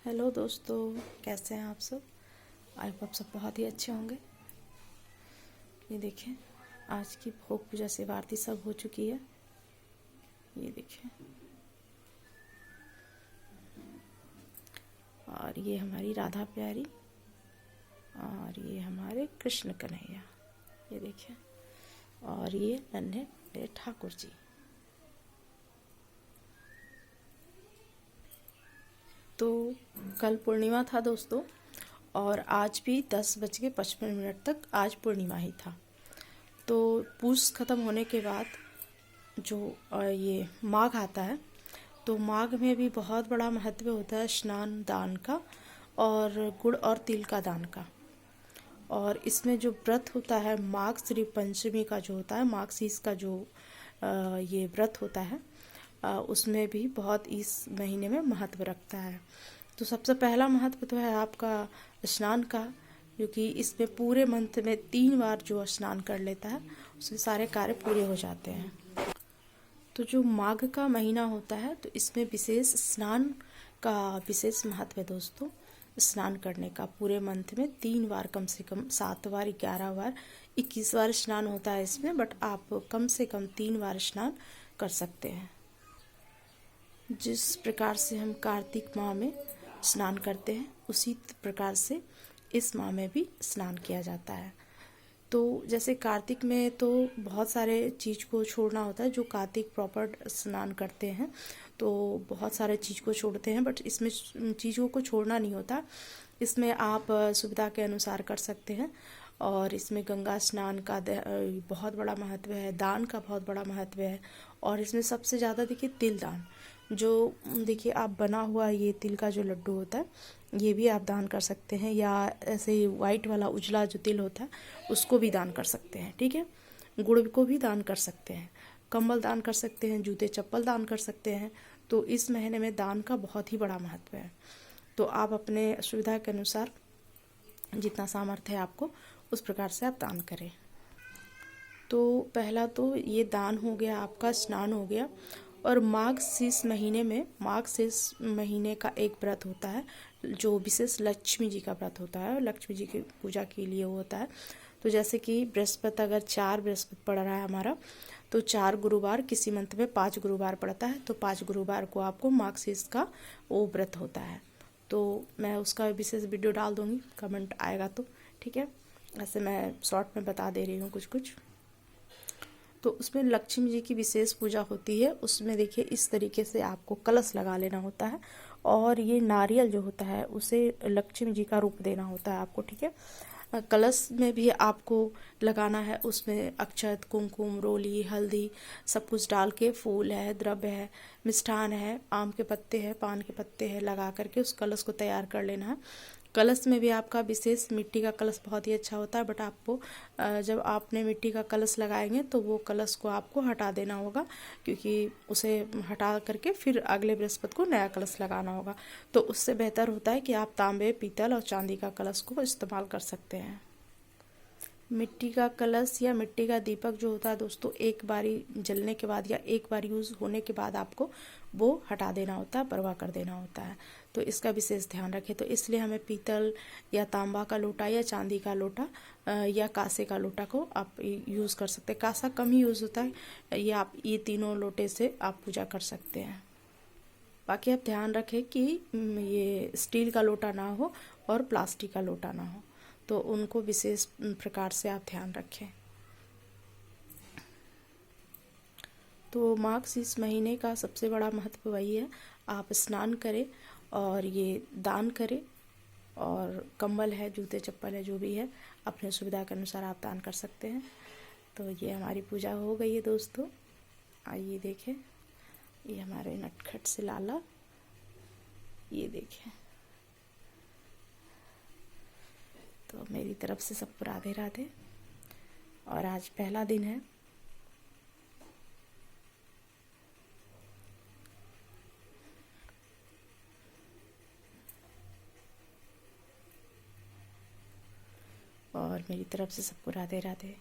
Hello दोस्तों, कैसे हैं आप सब। आई होप आप सब बहुत ही अच्छे होंगे। ये देखें, आज की भोग पूजा सेवा आरती सब हो चुकी है। ये देखें, और ये हमारी राधा प्यारी और ये हमारे कृष्ण कन्हैया। ये देखें, और ये नन्हे मेरे ठाकुर जी। तो कल पूर्णिमा था दोस्तों, और आज भी 10:55 तक आज पूर्णिमा ही था। तो पूस खत्म होने के बाद जो ये माघ आता है, तो माघ में भी बहुत बड़ा महत्व होता है स्नान दान का और गुड़ और तिल का दान का। और इसमें जो व्रत होता है माघ श्री पंचमी का जो होता है, माघ शीस का जो ये व्रत होता है, उसमें भी बहुत इस महीने में महत्व रखता है। तो सबसे पहला महत्व तो है आपका स्नान का, क्योंकि इसमें पूरे मंथ में 3 बार जो स्नान कर लेता है उसके सारे कार्य पूरे हो जाते हैं। तो जो माघ का महीना होता है, तो इसमें विशेष स्नान का विशेष महत्व है दोस्तों। स्नान करने का पूरे मंथ में 3 बार, कम से कम 7 बार, 11 बार, 21 बार स्नान होता है इसमें, बट आप कम से कम 3 बार स्नान कर सकते हैं। जिस प्रकार से हम कार्तिक माह में स्नान करते हैं, उसी प्रकार से इस माह में भी स्नान किया जाता है। तो जैसे कार्तिक में तो बहुत सारे चीज़ को छोड़ना होता है। जो कार्तिक प्रॉपर स्नान करते हैं तो बहुत सारे चीज़ को छोड़ते हैं, बट इसमें चीज़ों को छोड़ना नहीं होता। इसमें आप सुविधा के अनुसार कर सकते हैं। और इसमें गंगा स्नान का बहुत बड़ा महत्व है, दान का बहुत बड़ा महत्व है। और इसमें सबसे ज़्यादा देखिए तिल दान, जो देखिए आप बना हुआ ये तिल का जो लड्डू होता है, ये भी आप दान कर सकते हैं, या ऐसे ही वाइट वाला उजला जो तिल होता है उसको भी दान कर सकते हैं। ठीक है, गुड़ को भी दान कर सकते हैं, कंबल दान कर सकते हैं, जूते चप्पल दान कर सकते हैं। तो इस महीने में दान का बहुत ही बड़ा महत्व है। तो आप अपने सुविधा के अनुसार जितना सामर्थ्य है आपको, उस प्रकार से आप दान करें। तो पहला तो ये दान हो गया, आपका स्नान हो गया। और माघ शीस महीने में, माघ शीस महीने का एक व्रत होता है जो विशेष लक्ष्मी जी का व्रत होता है, लक्ष्मी जी की पूजा के लिए वो होता है। तो जैसे कि बृहस्पति, अगर 4 बृहस्पति पड़ रहा है हमारा, तो 4 गुरुवार, किसी मंथ में 5 गुरुवार पड़ता है, तो 5 गुरुवार को आपको माघ शीस का वो व्रत होता है। तो मैं उसका विशेष वीडियो डाल दूँगी, कमेंट आएगा तो। ठीक है, ऐसे मैं शॉर्ट में बता दे रही हूँ कुछ कुछ। तो उसमें लक्ष्मी जी की विशेष पूजा होती है। उसमें देखिए इस तरीके से आपको कलश लगा लेना होता है, और ये नारियल जो होता है उसे लक्ष्मी जी का रूप देना होता है आपको। ठीक है, कलश में भी आपको लगाना है, उसमें अक्षत, कुमकुम, रोली, हल्दी सब कुछ डाल के, फूल है, द्रव्य है, मिष्ठान है, आम के पत्ते हैं, पान के पत्ते हैं, लगा करके उस कलश को तैयार कर लेना है। कलश में भी आपका विशेष मिट्टी का कलश बहुत ही अच्छा होता है, बट आपको जब आपने मिट्टी का कलश लगाएंगे तो वो कलश को आपको हटा देना होगा, क्योंकि उसे हटा करके फिर अगले बृहस्पति को नया कलश लगाना होगा। तो उससे बेहतर होता है कि आप तांबे, पीतल और चांदी का कलश को इस्तेमाल कर सकते हैं। मिट्टी का कलश या मिट्टी का दीपक जो होता है दोस्तों, एक बारी जलने के बाद या एक बार यूज़ होने के बाद आपको वो हटा देना होता है, परवाह कर देना होता है। तो इसका विशेष ध्यान रखें। तो इसलिए हमें पीतल या तांबा का लोटा या चांदी का लोटा या कांसे का लोटा को आप यूज़ कर सकते हैं। कांसा कम ही यूज़ होता है, ये आप ये तीनों लोटे से आप पूजा कर सकते हैं। बाकी आप ध्यान रखें कि ये स्टील का लोटा ना हो और प्लास्टिक का लोटा ना हो, तो उनको विशेष प्रकार से आप ध्यान रखें। तो माघ शीस महीने का सबसे बड़ा महत्व वही है, आप स्नान करें और ये दान करें। और कंबल है, जूते चप्पल है, जो भी है अपने सुविधा के अनुसार आप दान कर सकते हैं। तो ये हमारी पूजा हो गई है दोस्तों। आइए देखें, ये हमारे नटखट से लाला, ये देखें। तो मेरी तरफ से सबको राधे राधे। और आज पहला दिन है। और मेरी तरफ से सबको राधे राधे।